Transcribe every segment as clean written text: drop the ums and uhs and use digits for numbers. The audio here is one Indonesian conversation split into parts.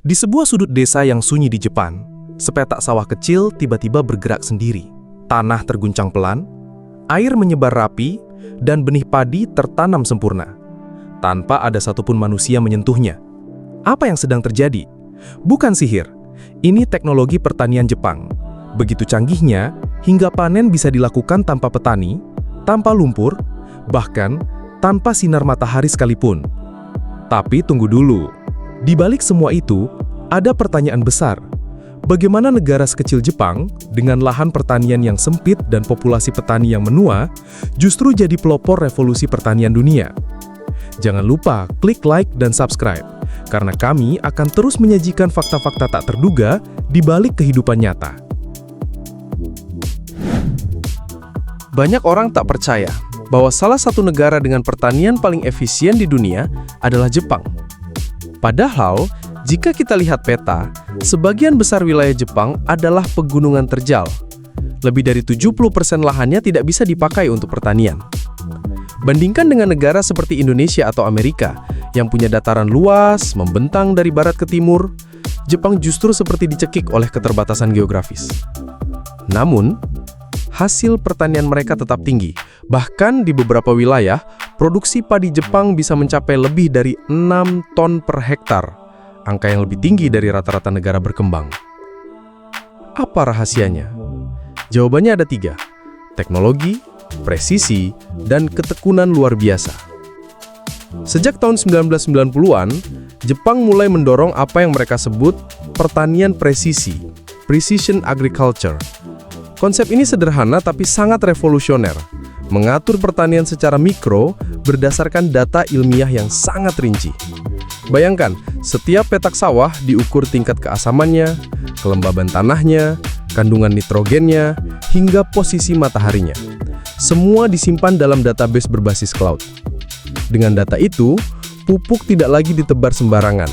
Di sebuah sudut desa yang sunyi di Jepang, sepetak sawah kecil tiba-tiba bergerak sendiri. Tanah terguncang pelan, air menyebar rapi, dan benih padi tertanam sempurna, tanpa ada satupun manusia menyentuhnya. Apa yang sedang terjadi? Bukan sihir. Ini teknologi pertanian Jepang. Begitu canggihnya, hingga panen bisa dilakukan tanpa petani, tanpa lumpur, bahkan tanpa sinar matahari sekalipun. Tapi tunggu dulu. Di balik semua itu, ada pertanyaan besar. Bagaimana negara sekecil Jepang, dengan lahan pertanian yang sempit dan populasi petani yang menua, justru jadi pelopor revolusi pertanian dunia? Jangan lupa klik like dan subscribe, karena kami akan terus menyajikan fakta-fakta tak terduga di balik kehidupan nyata. Banyak orang tak percaya bahwa salah satu negara dengan pertanian paling efisien di dunia adalah Jepang. Padahal, jika kita lihat peta, sebagian besar wilayah Jepang adalah pegunungan terjal. Lebih dari 70% lahannya tidak bisa dipakai untuk pertanian. Bandingkan dengan negara seperti Indonesia atau Amerika, yang punya dataran luas, membentang dari barat ke timur, Jepang justru seperti dicekik oleh keterbatasan geografis. Namun, hasil pertanian mereka tetap tinggi. Bahkan di beberapa wilayah, produksi padi Jepang bisa mencapai lebih dari 6 ton per hektar, angka yang lebih tinggi dari rata-rata negara berkembang. Apa rahasianya? Jawabannya ada 3: teknologi, presisi, dan ketekunan luar biasa. Sejak tahun 1990-an, Jepang mulai mendorong apa yang mereka sebut pertanian presisi, precision agriculture. Konsep ini sederhana tapi sangat revolusioner, mengatur pertanian secara mikro berdasarkan data ilmiah yang sangat rinci. Bayangkan, setiap petak sawah diukur tingkat keasamannya, kelembaban tanahnya, kandungan nitrogennya, hingga posisi mataharinya. Semua disimpan dalam database berbasis cloud. Dengan data itu, pupuk tidak lagi ditebar sembarangan,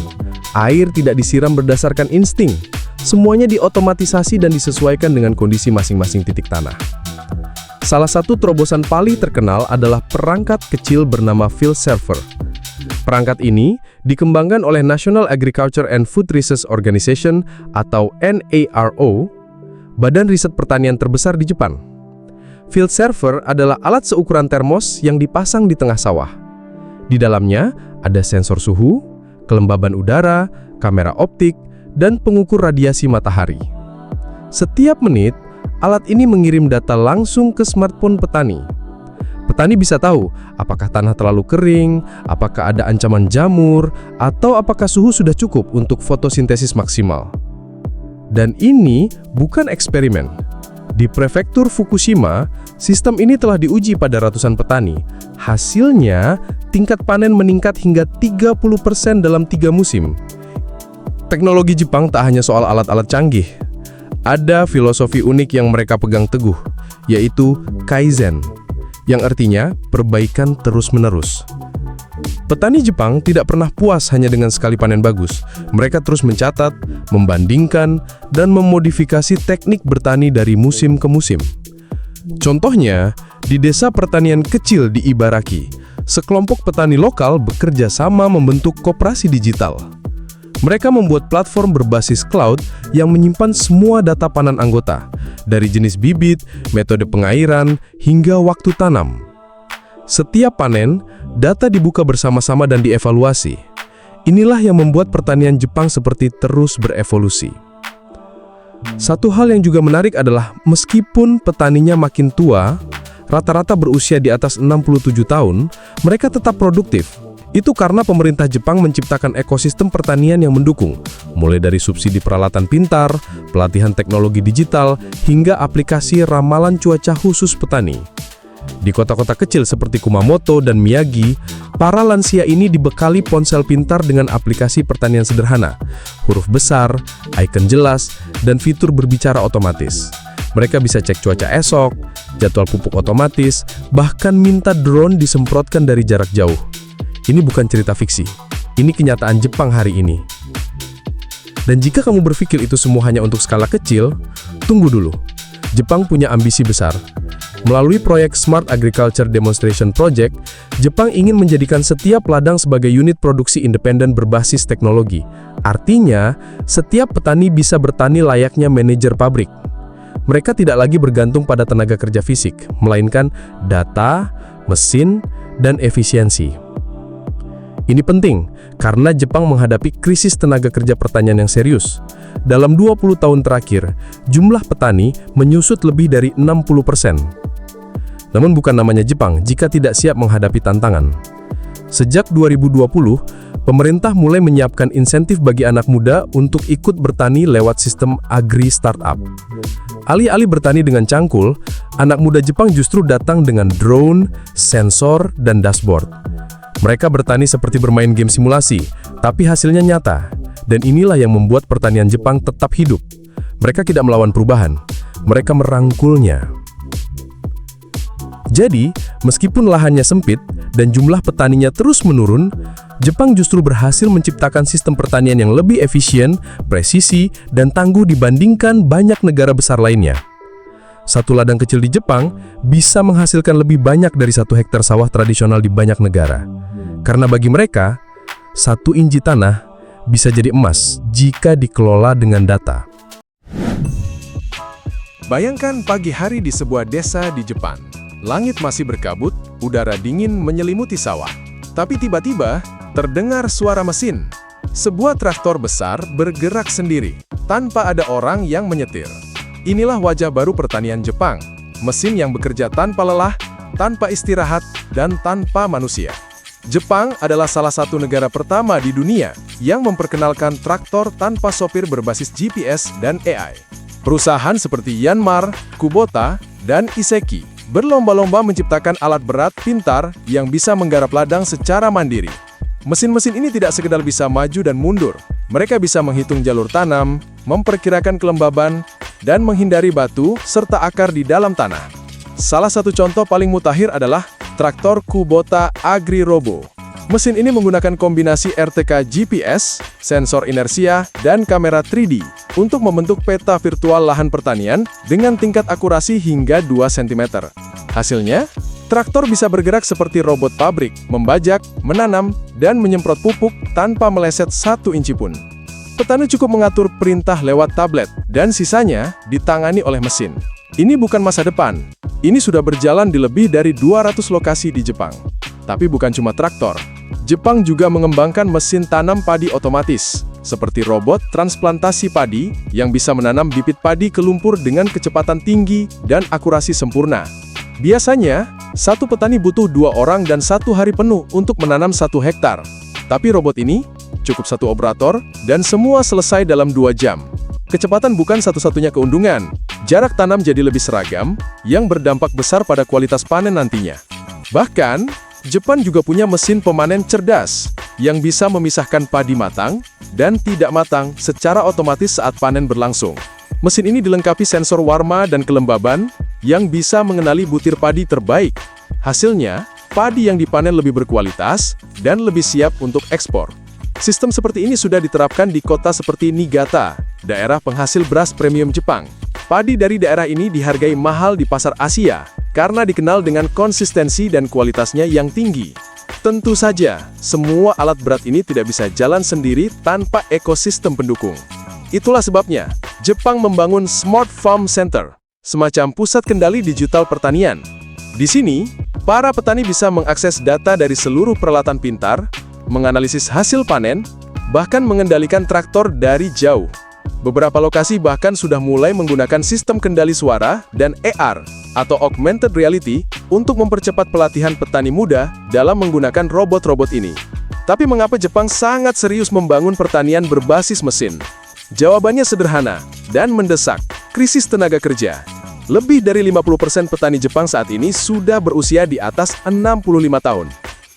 air tidak disiram berdasarkan insting, semuanya diotomatisasi dan disesuaikan dengan kondisi masing-masing titik tanah. Salah satu terobosan paling terkenal adalah perangkat kecil bernama Field Server. Perangkat ini dikembangkan oleh National Agriculture and Food Research Organization atau NARO, badan riset pertanian terbesar di Jepang. Field Server adalah alat seukuran termos yang dipasang di tengah sawah. Di dalamnya ada sensor suhu, kelembaban udara, kamera optik, dan pengukur radiasi matahari. Setiap menit, alat ini mengirim data langsung ke smartphone petani. Petani bisa tahu apakah tanah terlalu kering, apakah ada ancaman jamur, atau apakah suhu sudah cukup untuk fotosintesis maksimal. Dan ini bukan eksperimen. Di prefektur Fukushima, sistem ini telah diuji pada ratusan petani. Hasilnya, tingkat panen meningkat hingga 30% dalam 3 musim. Teknologi Jepang tak hanya soal alat-alat canggih. Ada filosofi unik yang mereka pegang teguh, yaitu Kaizen, yang artinya perbaikan terus-menerus. Petani Jepang tidak pernah puas hanya dengan sekali panen bagus. Mereka terus mencatat, membandingkan, dan memodifikasi teknik bertani dari musim ke musim. Contohnya, di desa pertanian kecil di Ibaraki, sekelompok petani lokal bekerja sama membentuk koperasi digital. Mereka membuat platform berbasis cloud yang menyimpan semua data panen anggota, dari jenis bibit, metode pengairan, hingga waktu tanam. Setiap panen, data dibuka bersama-sama dan dievaluasi. Inilah yang membuat pertanian Jepang seperti terus berevolusi. Satu hal yang juga menarik adalah meskipun petaninya makin tua, rata-rata berusia di atas 67 tahun, mereka tetap produktif. Itu karena pemerintah Jepang menciptakan ekosistem pertanian yang mendukung, mulai dari subsidi peralatan pintar, pelatihan teknologi digital, hingga aplikasi ramalan cuaca khusus petani. Di kota-kota kecil seperti Kumamoto dan Miyagi, para lansia ini dibekali ponsel pintar dengan aplikasi pertanian sederhana, huruf besar, icon jelas, dan fitur berbicara otomatis. Mereka bisa cek cuaca esok, jadwal pupuk otomatis, bahkan minta drone disemprotkan dari jarak jauh. Ini bukan cerita fiksi, ini kenyataan Jepang hari ini. Dan jika kamu berpikir itu semua hanya untuk skala kecil, tunggu dulu. Jepang punya ambisi besar. Melalui proyek Smart Agriculture Demonstration Project, Jepang ingin menjadikan setiap ladang sebagai unit produksi independen berbasis teknologi. Artinya, setiap petani bisa bertani layaknya manajer pabrik. Mereka tidak lagi bergantung pada tenaga kerja fisik, melainkan data, mesin, dan efisiensi. Ini penting, karena Jepang menghadapi krisis tenaga kerja pertanian yang serius. Dalam 20 tahun terakhir, jumlah petani menyusut lebih dari 60%. Namun bukan namanya Jepang jika tidak siap menghadapi tantangan. Sejak 2020, pemerintah mulai menyiapkan insentif bagi anak muda untuk ikut bertani lewat sistem agri-startup. Alih-alih bertani dengan cangkul, anak muda Jepang justru datang dengan drone, sensor, dan dashboard. Mereka bertani seperti bermain game simulasi, tapi hasilnya nyata. Dan inilah yang membuat pertanian Jepang tetap hidup. Mereka tidak melawan perubahan, mereka merangkulnya. Jadi, meskipun lahannya sempit dan jumlah petaninya terus menurun, Jepang justru berhasil menciptakan sistem pertanian yang lebih efisien, presisi, dan tangguh dibandingkan banyak negara besar lainnya. Satu ladang kecil di Jepang bisa menghasilkan lebih banyak dari 1 hektar sawah tradisional di banyak negara. Karena bagi mereka, 1 inci tanah bisa jadi emas jika dikelola dengan data. Bayangkan pagi hari di sebuah desa di Jepang. Langit masih berkabut, udara dingin menyelimuti sawah. Tapi tiba-tiba, terdengar suara mesin. Sebuah traktor besar bergerak sendiri, tanpa ada orang yang menyetir. Inilah wajah baru pertanian Jepang. Mesin yang bekerja tanpa lelah, tanpa istirahat, dan tanpa manusia. Jepang adalah salah satu negara pertama di dunia yang memperkenalkan traktor tanpa sopir berbasis GPS dan AI. Perusahaan seperti Yanmar, Kubota, dan Iseki berlomba-lomba menciptakan alat berat pintar yang bisa menggarap ladang secara mandiri. Mesin-mesin ini tidak sekedar bisa maju dan mundur. Mereka bisa menghitung jalur tanam, memperkirakan kelembaban, dan menghindari batu serta akar di dalam tanah. Salah satu contoh paling mutakhir adalah traktor Kubota Agri Robo. Mesin ini menggunakan kombinasi RTK GPS, sensor inersia, dan kamera 3D untuk membentuk peta virtual lahan pertanian dengan tingkat akurasi hingga 2 cm. Hasilnya, traktor bisa bergerak seperti robot pabrik, membajak, menanam, dan menyemprot pupuk tanpa meleset 1 inci pun. Petani cukup mengatur perintah lewat tablet, dan sisanya ditangani oleh mesin. Ini bukan masa depan. Ini sudah berjalan di lebih dari 200 lokasi di Jepang. Tapi bukan cuma traktor. Jepang juga mengembangkan mesin tanam padi otomatis, seperti robot transplantasi padi yang bisa menanam bibit padi ke lumpur dengan kecepatan tinggi dan akurasi sempurna. Biasanya, satu petani butuh 2 orang dan 1 hari penuh untuk menanam 1 hektar. Tapi robot ini cukup 1 operator dan semua selesai dalam 2 jam. Kecepatan bukan satu-satunya keuntungan. Jarak tanam jadi lebih seragam, yang berdampak besar pada kualitas panen nantinya. Bahkan, Jepang juga punya mesin pemanen cerdas, yang bisa memisahkan padi matang dan tidak matang secara otomatis saat panen berlangsung. Mesin ini dilengkapi sensor warna dan kelembaban, yang bisa mengenali butir padi terbaik. Hasilnya, padi yang dipanen lebih berkualitas dan lebih siap untuk ekspor. Sistem seperti ini sudah diterapkan di kota seperti Niigata, daerah penghasil beras premium Jepang. Padi dari daerah ini dihargai mahal di pasar Asia, karena dikenal dengan konsistensi dan kualitasnya yang tinggi. Tentu saja, semua alat berat ini tidak bisa jalan sendiri tanpa ekosistem pendukung. Itulah sebabnya, Jepang membangun Smart Farm Center, semacam pusat kendali digital pertanian. Di sini, para petani bisa mengakses data dari seluruh peralatan pintar, menganalisis hasil panen, bahkan mengendalikan traktor dari jauh. Beberapa lokasi bahkan sudah mulai menggunakan sistem kendali suara dan AR atau Augmented Reality untuk mempercepat pelatihan petani muda dalam menggunakan robot-robot ini. Tapi mengapa Jepang sangat serius membangun pertanian berbasis mesin? Jawabannya sederhana dan mendesak, krisis tenaga kerja. Lebih dari 50% petani Jepang saat ini sudah berusia di atas 65 tahun.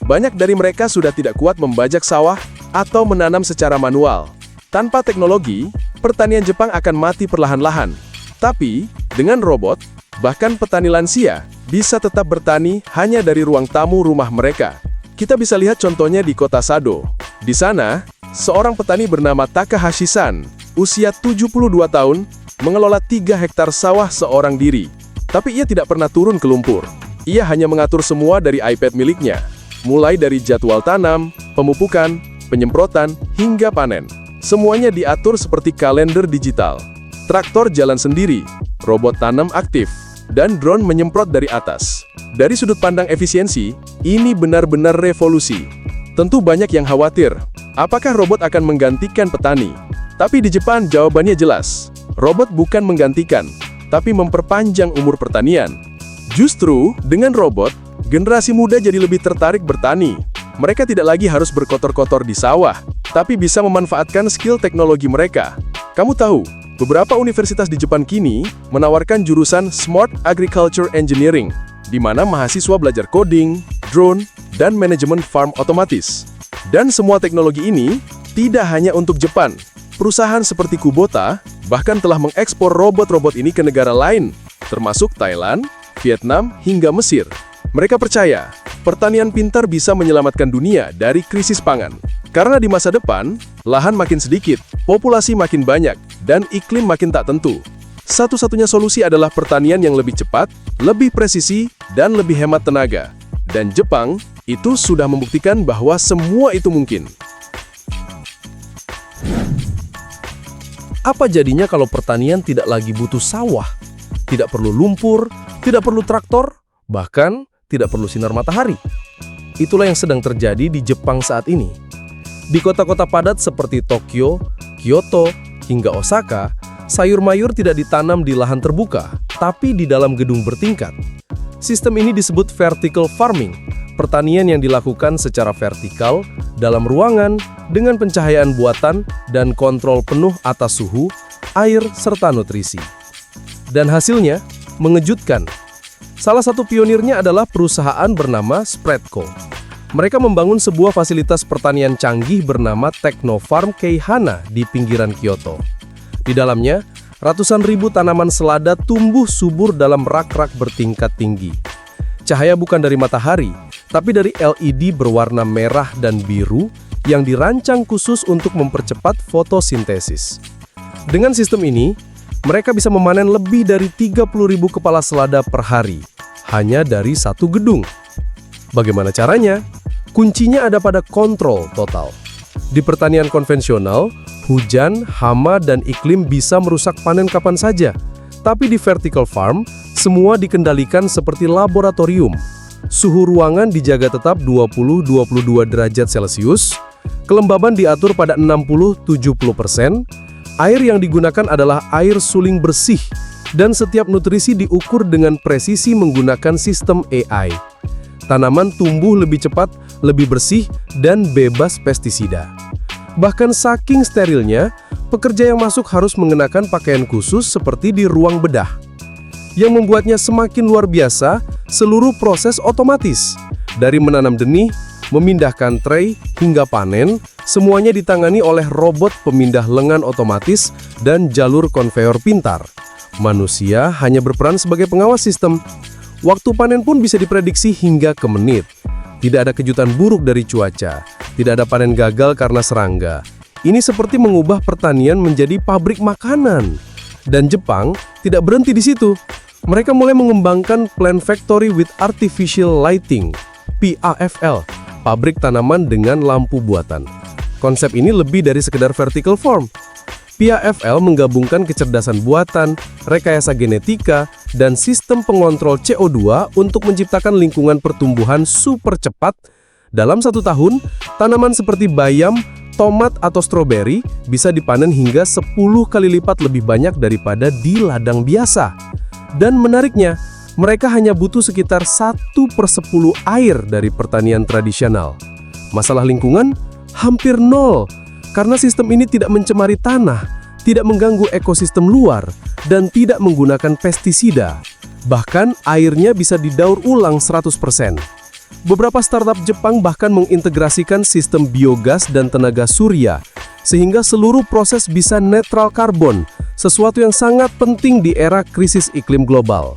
Banyak dari mereka sudah tidak kuat membajak sawah atau menanam secara manual. Tanpa teknologi, pertanian Jepang akan mati perlahan-lahan. Tapi, dengan robot, bahkan petani lansia bisa tetap bertani hanya dari ruang tamu rumah mereka. Kita bisa lihat contohnya di kota Sado. Di sana, seorang petani bernama Takahashi-san, usia 72 tahun, mengelola 3 hektar sawah seorang diri. Tapi ia tidak pernah turun ke lumpur. Ia hanya mengatur semua dari iPad miliknya. Mulai dari jadwal tanam, pemupukan, penyemprotan, hingga panen. Semuanya diatur seperti kalender digital. Traktor jalan sendiri, robot tanam aktif, dan drone menyemprot dari atas. Dari sudut pandang efisiensi, ini benar-benar revolusi. Tentu banyak yang khawatir, apakah robot akan menggantikan petani? Tapi di Jepang jawabannya jelas. Robot bukan menggantikan, tapi memperpanjang umur pertanian. Justru, dengan robot, generasi muda jadi lebih tertarik bertani. Mereka tidak lagi harus berkotor-kotor di sawah, tapi bisa memanfaatkan skill teknologi mereka. Kamu tahu, beberapa universitas di Jepang kini menawarkan jurusan Smart Agriculture Engineering, di mana mahasiswa belajar coding, drone, dan manajemen farm otomatis. Dan semua teknologi ini tidak hanya untuk Jepang. Perusahaan seperti Kubota bahkan telah mengekspor robot-robot ini ke negara lain, termasuk Thailand, Vietnam, hingga Mesir. Mereka percaya, pertanian pintar bisa menyelamatkan dunia dari krisis pangan. Karena di masa depan, lahan makin sedikit, populasi makin banyak, dan iklim makin tak tentu. Satu-satunya solusi adalah pertanian yang lebih cepat, lebih presisi, dan lebih hemat tenaga. Dan Jepang itu sudah membuktikan bahwa semua itu mungkin. Apa jadinya kalau pertanian tidak lagi butuh sawah? Tidak perlu lumpur, tidak perlu traktor, bahkan tidak perlu sinar matahari. Itulah yang sedang terjadi di Jepang saat ini. Di kota-kota padat seperti Tokyo, Kyoto, hingga Osaka, sayur mayur tidak ditanam di lahan terbuka, tapi di dalam gedung bertingkat. Sistem ini disebut vertical farming, pertanian yang dilakukan secara vertikal dalam ruangan dengan pencahayaan buatan dan kontrol penuh atas suhu, air, serta nutrisi. Dan hasilnya mengejutkan. Salah satu pionirnya adalah perusahaan bernama Spreadco. Mereka membangun sebuah fasilitas pertanian canggih bernama Technofarm Keihana di pinggiran Kyoto. Di dalamnya, ratusan ribu tanaman selada tumbuh subur dalam rak-rak bertingkat tinggi. Cahaya bukan dari matahari, tapi dari LED berwarna merah dan biru yang dirancang khusus untuk mempercepat fotosintesis. Dengan sistem ini, mereka bisa memanen lebih dari 30.000 kepala selada per hari, hanya dari satu gedung. Bagaimana caranya? Kuncinya ada pada kontrol total. Di pertanian konvensional, hujan, hama, dan iklim bisa merusak panen kapan saja. Tapi di vertical farm, semua dikendalikan seperti laboratorium. Suhu ruangan dijaga tetap 20-22 derajat Celcius, kelembaban diatur pada 60-70%, air yang digunakan adalah air suling bersih, dan setiap nutrisi diukur dengan presisi menggunakan sistem AI. Tanaman tumbuh lebih cepat, lebih bersih, dan bebas pestisida. Bahkan saking sterilnya, pekerja yang masuk harus mengenakan pakaian khusus seperti di ruang bedah. Yang membuatnya semakin luar biasa, seluruh proses otomatis. Dari menanam benih, memindahkan tray, hingga panen, semuanya ditangani oleh robot pemindah lengan otomatis dan jalur konveyor pintar. Manusia hanya berperan sebagai pengawas sistem. Waktu panen pun bisa diprediksi hingga ke menit. Tidak ada kejutan buruk dari cuaca. Tidak ada panen gagal karena serangga. Ini seperti mengubah pertanian menjadi pabrik makanan. Dan Jepang tidak berhenti di situ. Mereka mulai mengembangkan Plant Factory with Artificial Lighting, PAFL, pabrik tanaman dengan lampu buatan. Konsep ini lebih dari sekedar vertical farm. PAFL menggabungkan kecerdasan buatan, rekayasa genetika, dan sistem pengontrol CO2 untuk menciptakan lingkungan pertumbuhan super cepat. Dalam 1 tahun, tanaman seperti bayam, tomat, atau stroberi bisa dipanen hingga 10 kali lipat lebih banyak daripada di ladang biasa. Dan menariknya, mereka hanya butuh sekitar 1/10 air dari pertanian tradisional. Masalah lingkungan hampir nol, karena sistem ini tidak mencemari tanah, tidak mengganggu ekosistem luar, dan tidak menggunakan pestisida. Bahkan airnya bisa didaur ulang 100%. Beberapa startup Jepang bahkan mengintegrasikan sistem biogas dan tenaga surya, sehingga seluruh proses bisa netral karbon, sesuatu yang sangat penting di era krisis iklim global.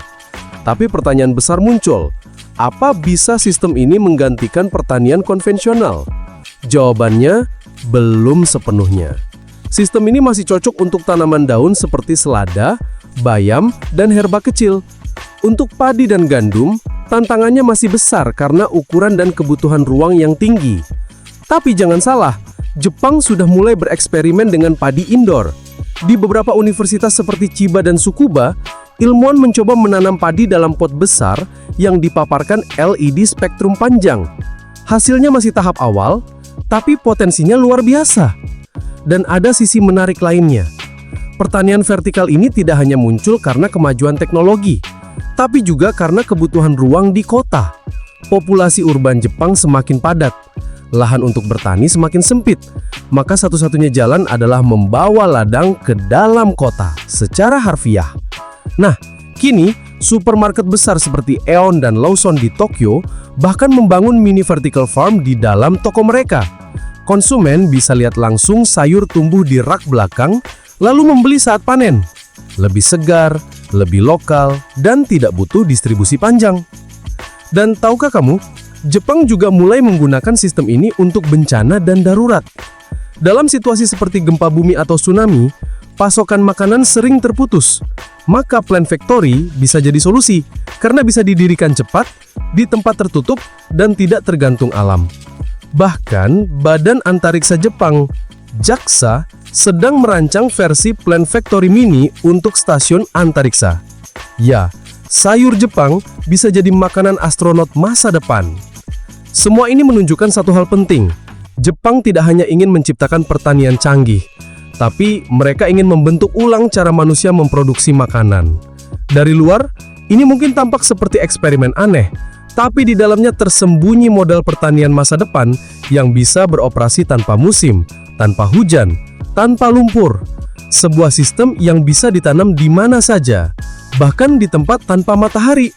Tapi pertanyaan besar muncul, apa bisa sistem ini menggantikan pertanian konvensional? Jawabannya, belum sepenuhnya. Sistem ini masih cocok untuk tanaman daun seperti selada, bayam, dan herba kecil. Untuk padi dan gandum, tantangannya masih besar karena ukuran dan kebutuhan ruang yang tinggi. Tapi jangan salah, Jepang sudah mulai bereksperimen dengan padi indoor. Di beberapa universitas seperti Chiba dan Tsukuba, ilmuwan mencoba menanam padi dalam pot besar yang dipaparkan LED spektrum panjang. Hasilnya masih tahap awal, tapi potensinya luar biasa. Dan ada sisi menarik lainnya. Pertanian vertikal ini tidak hanya muncul karena kemajuan teknologi, tapi juga karena kebutuhan ruang di kota. Populasi urban Jepang semakin padat, lahan untuk bertani semakin sempit, maka satu-satunya jalan adalah membawa ladang ke dalam kota secara harfiah. Nah, kini supermarket besar seperti Aeon dan Lawson di Tokyo bahkan membangun mini vertical farm di dalam toko mereka. Konsumen bisa lihat langsung sayur tumbuh di rak belakang, lalu membeli saat panen. Lebih segar, lebih lokal, dan tidak butuh distribusi panjang. Dan tahukah kamu, Jepang juga mulai menggunakan sistem ini untuk bencana dan darurat. Dalam situasi seperti gempa bumi atau tsunami, pasokan makanan sering terputus. Maka Plant Factory bisa jadi solusi, karena bisa didirikan cepat, di tempat tertutup, dan tidak tergantung alam. Bahkan, Badan Antariksa Jepang, JAXA, sedang merancang versi Plant Factory Mini untuk stasiun antariksa. Ya, sayur Jepang bisa jadi makanan astronot masa depan. Semua ini menunjukkan satu hal penting. Jepang tidak hanya ingin menciptakan pertanian canggih, tapi mereka ingin membentuk ulang cara manusia memproduksi makanan. Dari luar, ini mungkin tampak seperti eksperimen aneh, tapi di dalamnya tersembunyi modal pertanian masa depan yang bisa beroperasi tanpa musim, tanpa hujan, tanpa lumpur. Sebuah sistem yang bisa ditanam di mana saja, bahkan di tempat tanpa matahari.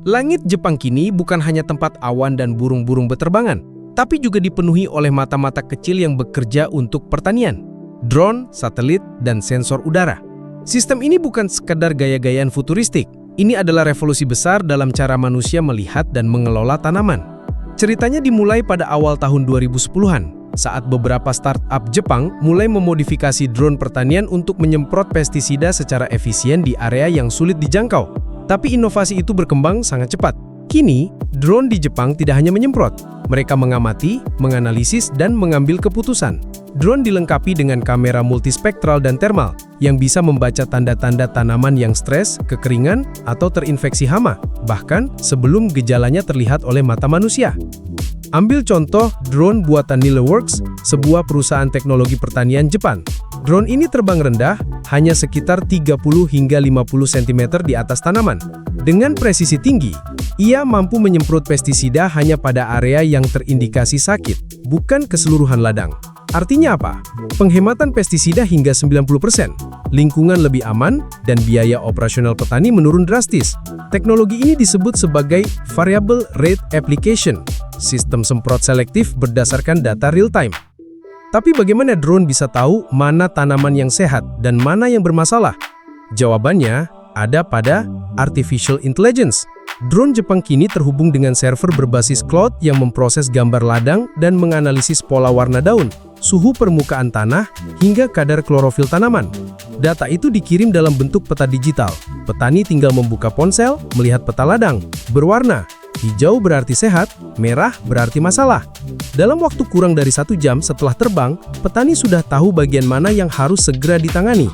Langit Jepang kini bukan hanya tempat awan dan burung-burung beterbangan, tapi juga dipenuhi oleh mata-mata kecil yang bekerja untuk pertanian. Drone, satelit, dan sensor udara. Sistem ini bukan sekadar gaya-gayaan futuristik. Ini adalah revolusi besar dalam cara manusia melihat dan mengelola tanaman. Ceritanya dimulai pada awal tahun 2010-an, saat beberapa startup Jepang mulai memodifikasi drone pertanian untuk menyemprot pestisida secara efisien di area yang sulit dijangkau. Tapi inovasi itu berkembang sangat cepat. Kini, drone di Jepang tidak hanya menyemprot, mereka mengamati, menganalisis, dan mengambil keputusan. Drone dilengkapi dengan kamera multispektral dan thermal yang bisa membaca tanda-tanda tanaman yang stres, kekeringan, atau terinfeksi hama, bahkan sebelum gejalanya terlihat oleh mata manusia. Ambil contoh drone buatan Nileworks, sebuah perusahaan teknologi pertanian Jepang. Drone ini terbang rendah, hanya sekitar 30 hingga 50 cm di atas tanaman. Dengan presisi tinggi, ia mampu menyemprot pestisida hanya pada area yang terindikasi sakit, bukan keseluruhan ladang. Artinya apa? Penghematan pestisida hingga 90%, lingkungan lebih aman, dan biaya operasional petani menurun drastis. Teknologi ini disebut sebagai Variable Rate Application, sistem semprot selektif berdasarkan data real-time. Tapi bagaimana drone bisa tahu mana tanaman yang sehat dan mana yang bermasalah? Jawabannya ada pada Artificial Intelligence. Drone Jepang kini terhubung dengan server berbasis cloud yang memproses gambar ladang dan menganalisis pola warna daun, suhu permukaan tanah, hingga kadar klorofil tanaman. Data itu dikirim dalam bentuk peta digital. Petani tinggal membuka ponsel, melihat peta ladang, berwarna. Hijau berarti sehat, merah berarti masalah. Dalam waktu kurang dari 1 jam setelah terbang, petani sudah tahu bagian mana yang harus segera ditangani.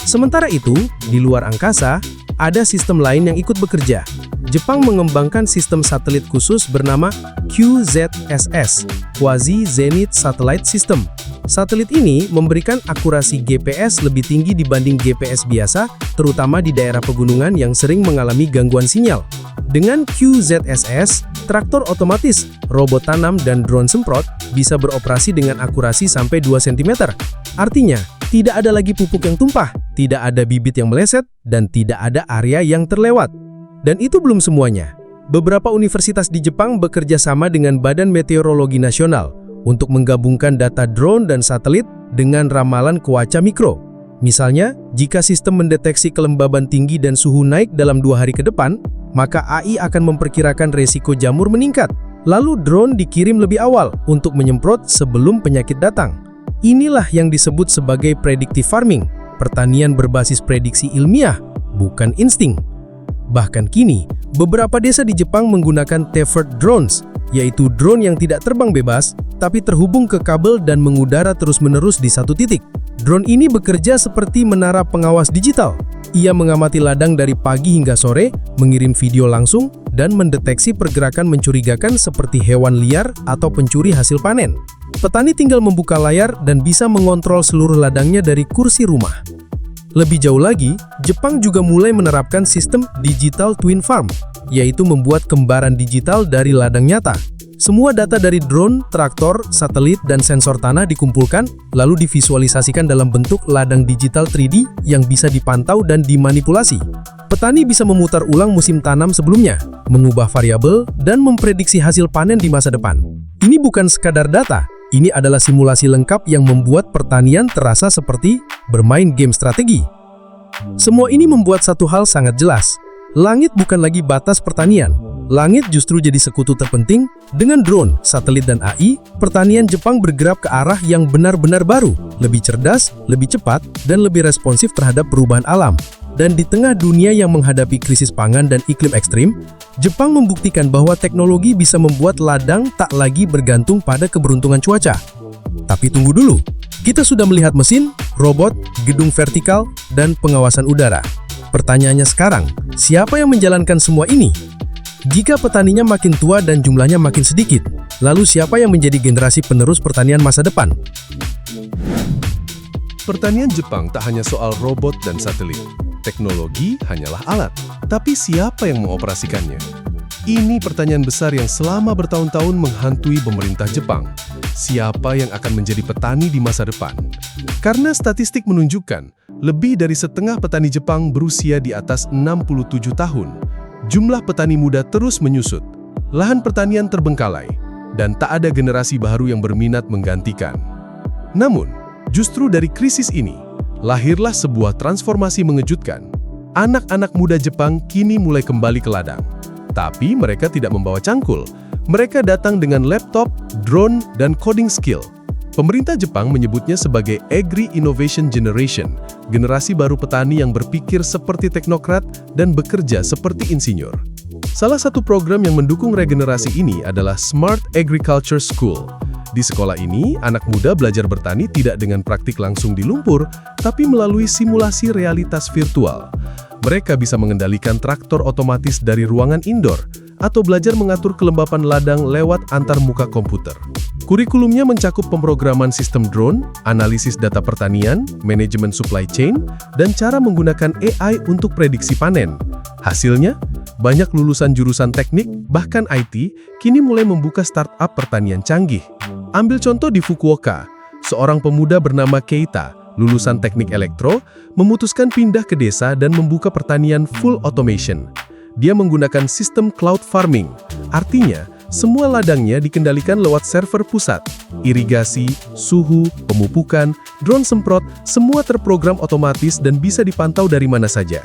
Sementara itu, di luar angkasa, ada sistem lain yang ikut bekerja. Jepang mengembangkan sistem satelit khusus bernama QZSS, Quasi Zenith Satellite System. Satelit ini memberikan akurasi GPS lebih tinggi dibanding GPS biasa, terutama di daerah pegunungan yang sering mengalami gangguan sinyal. Dengan QZSS, traktor otomatis, robot tanam, dan drone semprot bisa beroperasi dengan akurasi sampai 2 cm. Artinya, tidak ada lagi pupuk yang tumpah, tidak ada bibit yang meleset, dan tidak ada area yang terlewat. Dan itu belum semuanya. Beberapa universitas di Jepang bekerja sama dengan Badan Meteorologi Nasional untuk menggabungkan data drone dan satelit dengan ramalan cuaca mikro. Misalnya, jika sistem mendeteksi kelembaban tinggi dan suhu naik dalam 2 hari ke depan, maka AI akan memperkirakan resiko jamur meningkat. Lalu drone dikirim lebih awal untuk menyemprot sebelum penyakit datang. Inilah yang disebut sebagai predictive farming, pertanian berbasis prediksi ilmiah. bukan insting. Bahkan kini, beberapa desa di Jepang menggunakan tethered drones, yaitu drone yang tidak terbang bebas, tapi terhubung ke kabel dan mengudara terus-menerus di satu titik. Drone ini bekerja seperti menara pengawas digital. Ia mengamati ladang dari pagi hingga sore, mengirim video langsung, dan mendeteksi pergerakan mencurigakan seperti hewan liar atau pencuri hasil panen. Petani tinggal membuka layar dan bisa mengontrol seluruh ladangnya dari kursi rumah. Lebih jauh lagi, Jepang juga mulai menerapkan sistem digital twin farm, yaitu membuat kembaran digital dari ladang nyata. Semua data dari drone, traktor, satelit, dan sensor tanah dikumpulkan, lalu divisualisasikan dalam bentuk ladang digital 3D yang bisa dipantau dan dimanipulasi. Petani bisa memutar ulang musim tanam sebelumnya, mengubah variabel, dan memprediksi hasil panen di masa depan. Ini bukan sekadar data, ini adalah simulasi lengkap yang membuat pertanian terasa seperti bermain game strategi. Semua ini membuat satu hal sangat jelas. Langit bukan lagi batas pertanian. Langit justru jadi sekutu terpenting. Dengan drone, satelit, dan AI, pertanian Jepang bergerak ke arah yang benar-benar baru, lebih cerdas, lebih cepat, dan lebih responsif terhadap perubahan alam. Dan di tengah dunia yang menghadapi krisis pangan dan iklim ekstrim, Jepang membuktikan bahwa teknologi bisa membuat ladang tak lagi bergantung pada keberuntungan cuaca. Tapi tunggu dulu, kita sudah melihat mesin, robot, gedung vertikal, dan pengawasan udara. Pertanyaannya sekarang, siapa yang menjalankan semua ini? Jika petaninya makin tua dan jumlahnya makin sedikit, lalu siapa yang menjadi generasi penerus pertanian masa depan? Pertanian Jepang tak hanya soal robot dan satelit. Teknologi hanyalah alat, tapi siapa yang mengoperasikannya? Ini pertanyaan besar yang selama bertahun-tahun menghantui pemerintah Jepang. Siapa yang akan menjadi petani di masa depan? Karena statistik menunjukkan, lebih dari setengah petani Jepang berusia di atas 67 tahun. Jumlah petani muda terus menyusut, lahan pertanian terbengkalai, dan tak ada generasi baru yang berminat menggantikan. Namun, justru dari krisis ini, lahirlah sebuah transformasi mengejutkan. Anak-anak muda Jepang kini mulai kembali ke ladang. Tapi mereka tidak membawa cangkul. Mereka datang dengan laptop, drone, dan coding skill. Pemerintah Jepang menyebutnya sebagai Agri Innovation Generation, generasi baru petani yang berpikir seperti teknokrat dan bekerja seperti insinyur. Salah satu program yang mendukung regenerasi ini adalah Smart Agriculture School. Di sekolah ini, anak muda belajar bertani tidak dengan praktik langsung di lumpur, tapi melalui simulasi realitas virtual. Mereka bisa mengendalikan traktor otomatis dari ruangan indoor, atau belajar mengatur kelembapan ladang lewat antarmuka komputer. Kurikulumnya mencakup pemrograman sistem drone, analisis data pertanian, manajemen supply chain, dan cara menggunakan AI untuk prediksi panen. Hasilnya, banyak lulusan jurusan teknik, bahkan IT, kini mulai membuka startup pertanian canggih. Ambil contoh di Fukuoka, seorang pemuda bernama Keita, lulusan teknik elektro, memutuskan pindah ke desa dan membuka pertanian full automation. Dia menggunakan sistem cloud farming, artinya semua ladangnya dikendalikan lewat server pusat. Irigasi, suhu, pemupukan, drone semprot, semua terprogram otomatis dan bisa dipantau dari mana saja.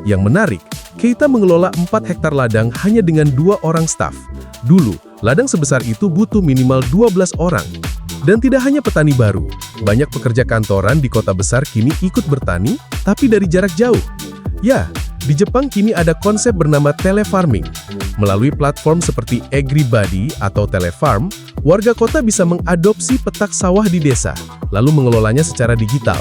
Yang menarik, Keita mengelola 4 hektar ladang hanya dengan 2 orang staf. Dulu, ladang sebesar itu butuh minimal 12 orang. Dan tidak hanya petani baru, banyak pekerja kantoran di kota besar kini ikut bertani, tapi dari jarak jauh. Ya, di Jepang kini ada konsep bernama telefarming. Melalui platform seperti Agribuddy atau Telefarm, warga kota bisa mengadopsi petak sawah di desa, lalu mengelolanya secara digital.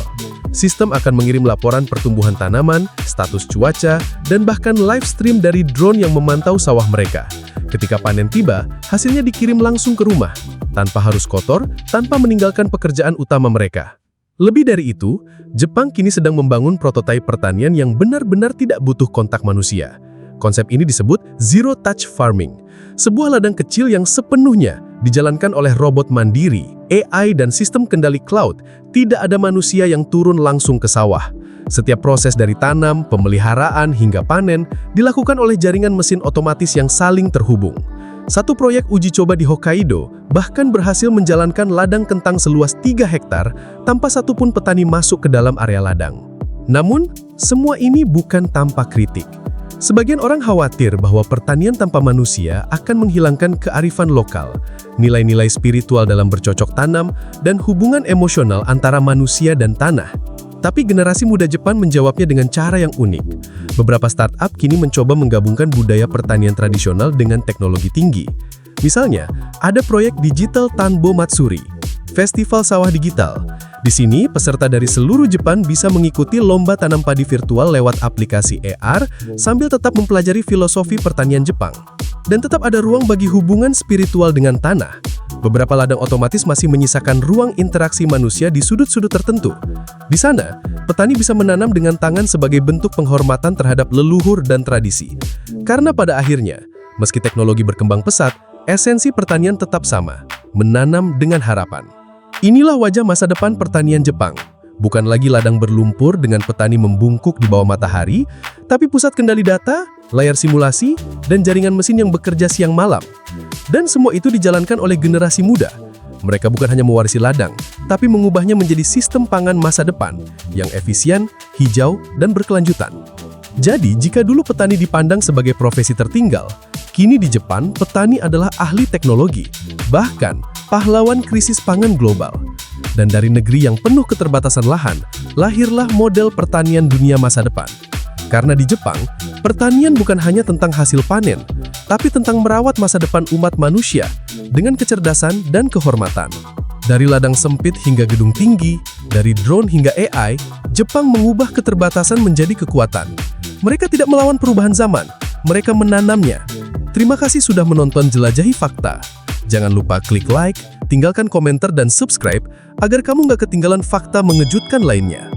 Sistem akan mengirim laporan pertumbuhan tanaman, status cuaca, dan bahkan live stream dari drone yang memantau sawah mereka. Ketika panen tiba, hasilnya dikirim langsung ke rumah, tanpa harus kotor, tanpa meninggalkan pekerjaan utama mereka. Lebih dari itu, Jepang kini sedang membangun prototipe pertanian yang benar-benar tidak butuh kontak manusia. Konsep ini disebut Zero Touch Farming, sebuah ladang kecil yang sepenuhnya dijalankan oleh robot mandiri, AI, dan sistem kendali cloud. Tidak ada manusia yang turun langsung ke sawah. Setiap proses dari tanam, pemeliharaan, hingga panen dilakukan oleh jaringan mesin otomatis yang saling terhubung. Satu proyek uji coba di Hokkaido bahkan berhasil menjalankan ladang kentang seluas 3 hektar tanpa satupun petani masuk ke dalam area ladang. Namun, semua ini bukan tanpa kritik. Sebagian orang khawatir bahwa pertanian tanpa manusia akan menghilangkan kearifan lokal, nilai-nilai spiritual dalam bercocok tanam, dan hubungan emosional antara manusia dan tanah. Tapi generasi muda Jepang menjawabnya dengan cara yang unik. Beberapa startup kini mencoba menggabungkan budaya pertanian tradisional dengan teknologi tinggi. Misalnya, ada proyek Digital Tanbo Matsuri, festival sawah digital. Di sini, peserta dari seluruh Jepang bisa mengikuti lomba tanam padi virtual lewat aplikasi AR sambil tetap mempelajari filosofi pertanian Jepang. Dan tetap ada ruang bagi hubungan spiritual dengan tanah. Beberapa ladang otomatis masih menyisakan ruang interaksi manusia di sudut-sudut tertentu. Di sana, petani bisa menanam dengan tangan sebagai bentuk penghormatan terhadap leluhur dan tradisi. Karena pada akhirnya, meski teknologi berkembang pesat, esensi pertanian tetap sama, menanam dengan harapan. Inilah wajah masa depan pertanian Jepang. Bukan lagi ladang berlumpur dengan petani membungkuk di bawah matahari, tapi pusat kendali data, layar simulasi, dan jaringan mesin yang bekerja siang malam. Dan semua itu dijalankan oleh generasi muda. Mereka bukan hanya mewarisi ladang, tapi mengubahnya menjadi sistem pangan masa depan yang efisien, hijau, dan berkelanjutan. Jadi, jika dulu petani dipandang sebagai profesi tertinggal, kini di Jepang petani adalah ahli teknologi, bahkan pahlawan krisis pangan global. Dan dari negeri yang penuh keterbatasan lahan, lahirlah model pertanian dunia masa depan. Karena di Jepang, pertanian bukan hanya tentang hasil panen, tapi tentang merawat masa depan umat manusia dengan kecerdasan dan kehormatan. Dari ladang sempit hingga gedung tinggi, dari drone hingga AI, Jepang mengubah keterbatasan menjadi kekuatan. Mereka tidak melawan perubahan zaman, mereka menanamnya. Terima kasih sudah menonton Jelajahi Fakta. Jangan lupa klik like, tinggalkan komentar dan subscribe agar kamu nggak ketinggalan fakta mengejutkan lainnya.